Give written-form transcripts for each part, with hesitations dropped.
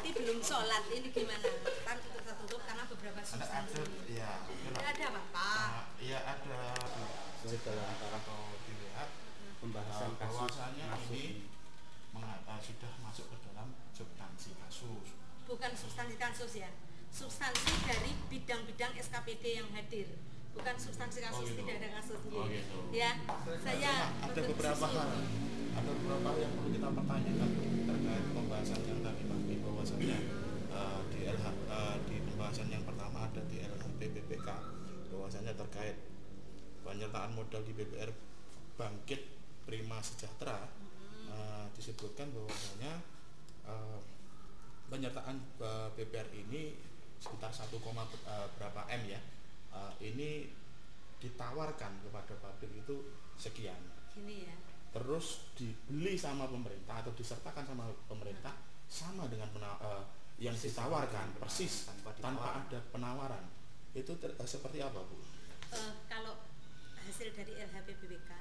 tapi belum sholat, ini gimana? Kan itu tertutup karena beberapa substansi. Ya, ada Bapak. Iya ada. Jadi dalam atau dilihat pembahasan bahwasanya ini sudah masuk ke dalam substansi kasus. Bukan substansi kasus ya, substansi dari bidang-bidang SKPD yang hadir. Bukan substansi kasus, gitu. Tidak ada kasus gitu. Ya, saya ada beberapa hal yang perlu kita pertanyakan terkait pembahasan yang tadi pagi, bahwasanya di pembahasan yang pertama ada di LHP BPK, bahwasanya terkait penyertaan modal di BPR Bangkit Prima Sejahtera, disebutkan bahwasanya penyertaan BPR ini sekitar 1, berapa M ya, ini ditawarkan kepada pabrik itu sekian. Gini ya. Terus dibeli sama pemerintah atau disertakan sama pemerintah sama dengan yang ditawarkan persis tanpa ada penawaran. Itu seperti apa, Bu? Kalau hasil dari LHP BPK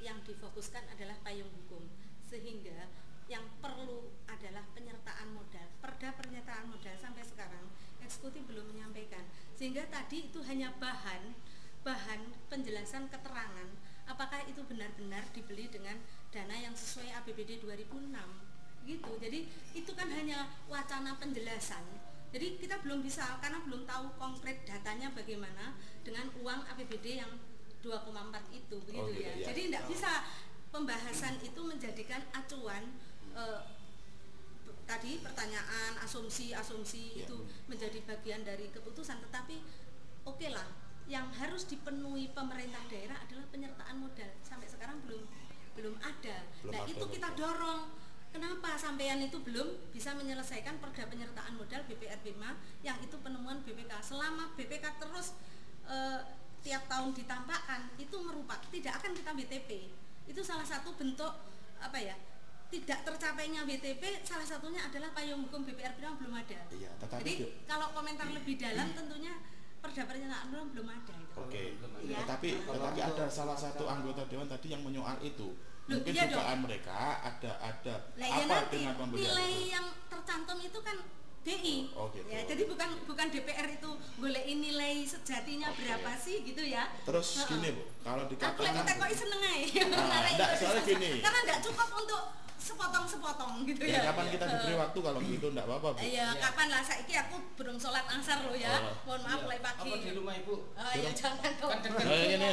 yang difokuskan adalah payung hukum, sehingga yang perlu adalah penyertaan modal. Perda penyertaan modal sampai sekarang eksekutif belum menyampaikan, sehingga tadi itu hanya bahan penjelasan keterangan apakah itu benar-benar dibeli dengan dana yang sesuai APBD 2006 gitu. Jadi itu kan hanya wacana penjelasan. Jadi kita belum bisa, karena belum tahu konkret datanya bagaimana dengan uang APBD yang 2,4 itu begitu gitu, ya. Jadi tidak bisa pembahasan itu menjadikan acuan tadi pertanyaan, asumsi itu menjadi bagian dari keputusan. Tetapi oke lah, yang harus dipenuhi pemerintah daerah adalah penyertaan modal. Sampai sekarang belum ada. Nah itu kita dorong. Kenapa sampean itu belum bisa menyelesaikan perda penyertaan modal BPR Prima yang itu penemuan BPK. Selama BPK terus tiap tahun ditampakkan, itu merupakan tidak akan kita BTP. Itu salah satu bentuk apa ya? Tidak tercapainya BTP, salah satunya adalah payung hukum BPR Prima belum ada. Iya, jadi kalau komentar lebih dalam tentunya perda penyertaan belum ada itu. Oke. Ya. Tetapi ada salah satu anggota dewan tadi yang menyoal itu. Loh, mungkin iya dugaan mereka ada nah, apa ya dengan pembelian nilai itu? yang tercantum itu kan BI. Gitu. Ya, jadi bukan DPR itu golekin nilai sejatinya berapa sih gitu ya. Terus gini, Bu, kalau dikatakan aku seneng aja. Enggak, soalnya gini. Karena enggak cukup untuk sepotong gitu ya. Kapan kita diberi waktu kalau gitu enggak apa-apa, Bu. Iya, kapan lah, saiki aku belum sholat asar loh ya. Mohon maaf mulai pagi. Apa di rumah Ibu? Oh iya, jangan dong. Ini.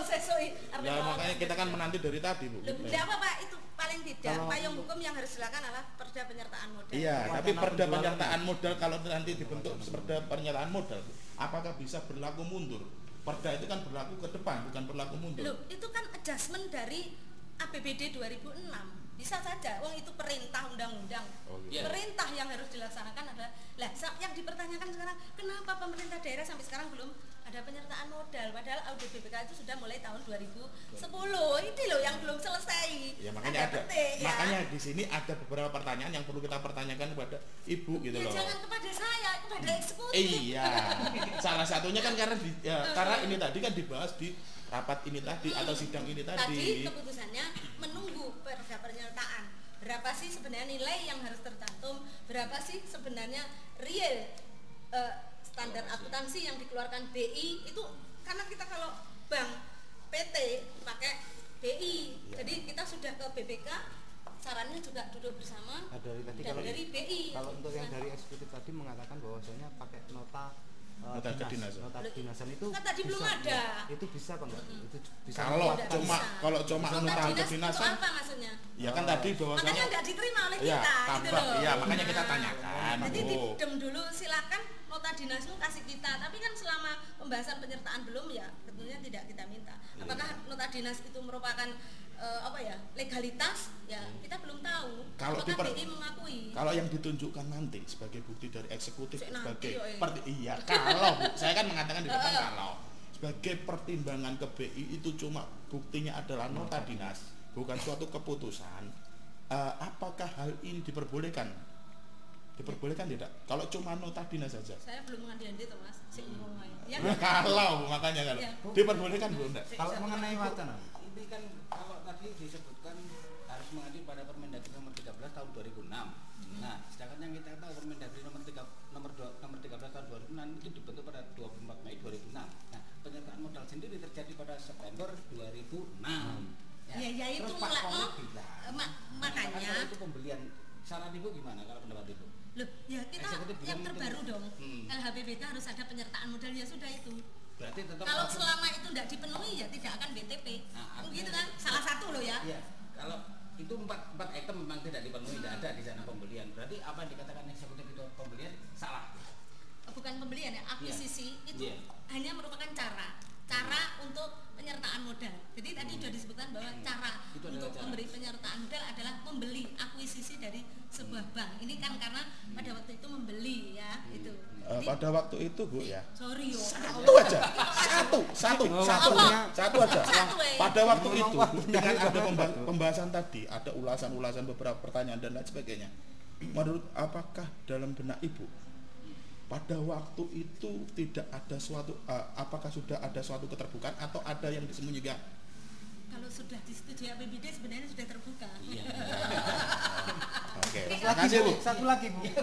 Sesoi. Ya makanya kita kan menanti dari tadi, Bu. Tidak apa-apa, itu paling tidak payung hukum yang harus dilakukan adalah perda penyertaan modal. Iya, tapi perda penyertaan modal kalau nanti dibentuk perda penyertaan modal, apakah bisa berlaku mundur? Perda itu kan berlaku ke depan, bukan berlaku mundur. Loh, itu kan adjustment dari APBD 2006. Bisa saja, wong itu perintah undang-undang. Gitu. Perintah yang harus dilaksanakan adalah yang dipertanyakan sekarang, kenapa pemerintah daerah sampai sekarang belum ada penyertaan modal, padahal audit BPK itu sudah mulai tahun 2010. Ini loh yang belum selesai. Ya makanya ada makanya di sini ada beberapa pertanyaan yang perlu kita pertanyakan kepada Ibu gitu loh. Jangan kepada saya, kepada eksekutif. Iya. Salah satunya kan karena karena ini tadi kan dibahas di rapat ini tadi atau sidang ini tadi. Tadi keputusannya menunggu perda penyertaan. Berapa sih sebenarnya nilai yang harus tercantum? Berapa sih sebenarnya real standar akuntansi yang dikeluarkan BI itu, karena kita kalau bank PT pakai BI. Jadi kita sudah ke BPK, sarannya juga duduk bersama dari BI. Kalau untuk yang dari eksekutif tadi mengatakan bahwasanya pakai nota kedinasan itu kan tadi belum ada. Itu bisa apa enggak? Itu bisa. Kalau cuma nota kedinasan apa maksudnya? Ya kan tadi bahwasanya makanya enggak diterima oleh ya, kita gitu loh. Iya, makanya kita tanyakan. Jadi didem dulu, silakan nota dinasmu kasih kita. Tapi kan selama pembahasan penyertaan belum, ya tentunya tidak kita minta. Apakah nota dinas itu merupakan legalitas? Ya kita belum tahu. Kalau apakah BI mengakui? Kalau yang ditunjukkan nanti sebagai bukti dari eksekutif sebagai iya. Kalau saya kan mengatakan di depan kalau sebagai pertimbangan ke BI itu cuma buktinya adalah nota dinas, bukan suatu keputusan. Apakah hal ini diperbolehkan? Diperbolehkan tidak? Kalau cuma nota dinas saja. Saya belum mengadili itu, Mas. Ya, kalau makanya kan diperbolehkan belum enggak? Kalau mengenai wacana ini kan kalau tadi disebutkan harus mengacu pada Permendagri nomor 13 tahun 2006. Nah, sedangkan yang kita September 2006. Ya itu Terus Pak Komit bilang, makanya kalau itu pembelian, saran Ibu gimana kalau pendapat Ibu? loh ya kita Eksekutif yang bilang terbaru itu. dong LHBPK harus ada penyertaan modal ya sudah itu. Berarti tetap Kalau selama itu tidak dipenuhi ya tidak akan BTP. Nah, Begitu kan? Salah satu loh ya. Iya, kalau itu empat item memang tidak dipenuhi, tidak ada di sana pembelian. Berarti apa yang dikatakan eksekutif itu pembelian salah. Bukan pembelian ya, akuisisi itu Iya. hanya merupakan cara untuk penyertaan modal. Jadi tadi sudah disebutkan bahwa cara Itu adalah untuk cara. memberi penyertaan modal adalah membeli akuisisi dari sebuah bank. Ini kan karena pada waktu itu membeli ya itu. Jadi, Pada waktu itu Bu ya. sorry yo. Satu aja. Satu aja. Pada waktu itu dengan ada pembahasan tadi, ada ulasan-ulasan beberapa pertanyaan dan lain sebagainya. Menurut apakah dalam benak Ibu pada waktu itu tidak ada suatu apakah sudah ada suatu keterbukaan atau ada yang disembunyikan? Kalau sudah disetujui APBD sebenarnya sudah terbuka. Iya. Oke. Terima kasih Bu. Satu lagi Bu. Oke.